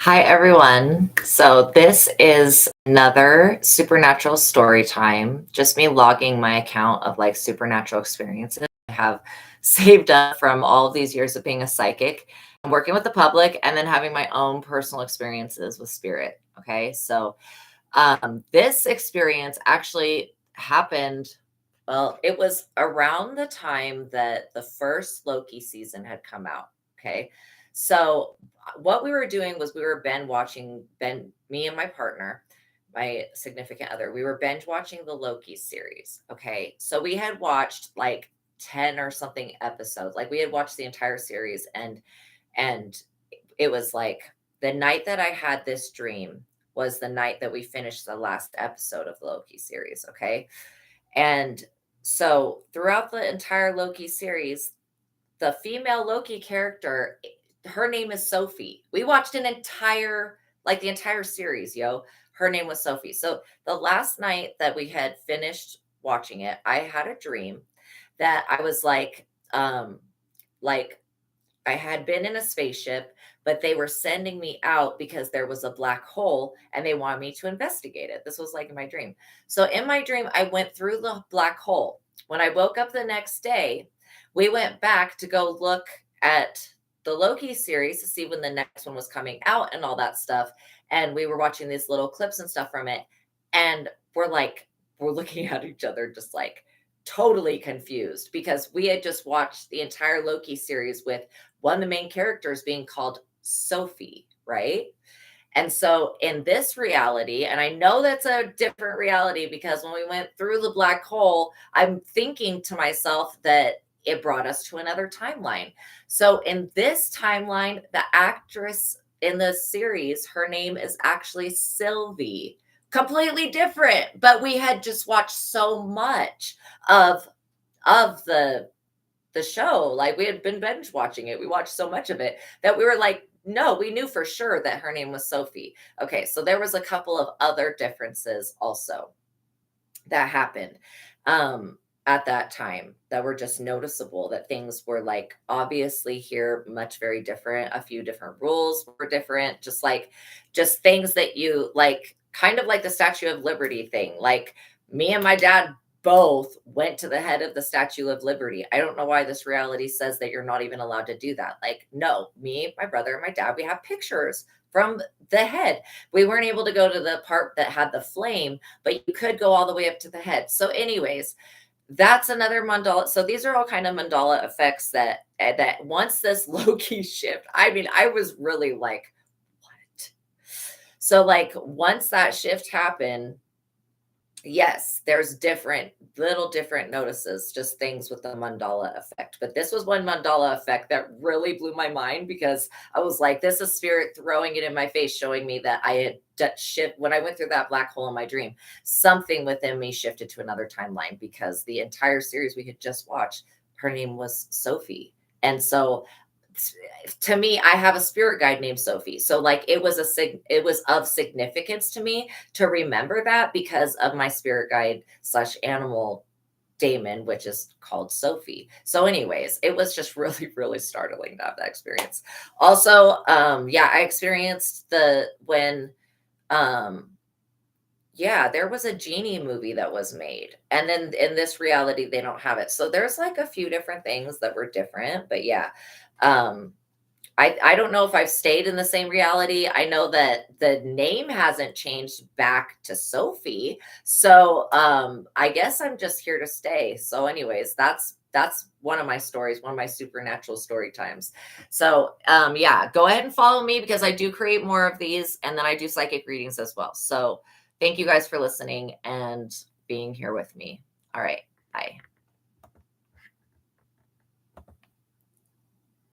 Hi, everyone. So, this is another supernatural story time. Just me logging my account of like supernatural experiences I have saved up from all of these years of being a psychic, and working with the public, and then having my own personal experiences with spirit. Okay. So, this experience actually happened. Well, it was around the time that the first Loki season had come out. Okay. So, what we were doing was we were me and my partner, my significant other, we were binge watching the Loki series. Okay. So, we had watched like 10 or something episodes. Like, we had watched the entire series, and it was like the night that I had this dream was the night that we finished the last episode of the Loki series, okay? And so throughout the entire Loki series, the female Loki character, her name is Sophie. We watched the entire series, yo. Her name was Sophie. So the last night that we had finished watching it, I had a dream that I was like I had been in a spaceship, but they were sending me out because there was a black hole and they wanted me to investigate it. This was like in my dream. So in my dream, I went through the black hole. When I woke up the next day, we went back to go look at the Loki series to see when the next one was coming out and all that stuff. And we were watching these little clips and stuff from it. And we're looking at each other just like totally confused because we had just watched the entire Loki series with one of the main characters being called Sophie, right? And so in this reality, and I know that's a different reality because when we went through the black hole, I'm thinking to myself that it brought us to another timeline. So in this timeline, the actress in the series, her name is actually Sylvie. Completely different, but we had just watched so much of of the show. Like we had been binge watching it. We watched so much of it that we were like, no, we knew for sure that her name was Sophie. Okay, so there was a couple of other differences also that happened at that time that were just noticeable, that things were like obviously here much very different. A few different rules were different, just things that you like, kind of like the Statue of Liberty thing. Like me and my dad both went to the head of the Statue of Liberty. I don't know why this reality says that you're not even allowed to do that. Like, no, me, my brother, and my dad, we have pictures from the head. We weren't able to go to the part that had the flame, but you could go all the way up to the head. So, anyways, that's another mandala. So these are all kind of mandala effects that once this Loki shift, I mean, I was really like, what? So like once that shift happened, yes, there's different notices, just things with the mandala effect. But this was one mandala effect that really blew my mind because I was like, this is spirit throwing it in my face, showing me that I had shift when I went through that black hole in my dream. Something within me shifted to another timeline because the entire series we had just watched, her name was Sophie. And so to me, I have a spirit guide named Sophie. So like it was of significance to me to remember that because of my spirit guide slash animal daemon, which is called Sophie. So, anyways, it was just really, really startling to have that experience. Also, yeah, I experienced um yeah, there was a genie movie that was made. And then in this reality, they don't have it. So there's like a few different things that were different. But yeah. Um, I don't know if I've stayed in the same reality. I know that the name hasn't changed back to Sophie. So I guess I'm just here to stay. So anyways, that's one of my stories, one of my supernatural story times. So yeah, go ahead and follow me because I do create more of these and then I do psychic readings as well. So thank you guys for listening and being here with me. All right. Bye.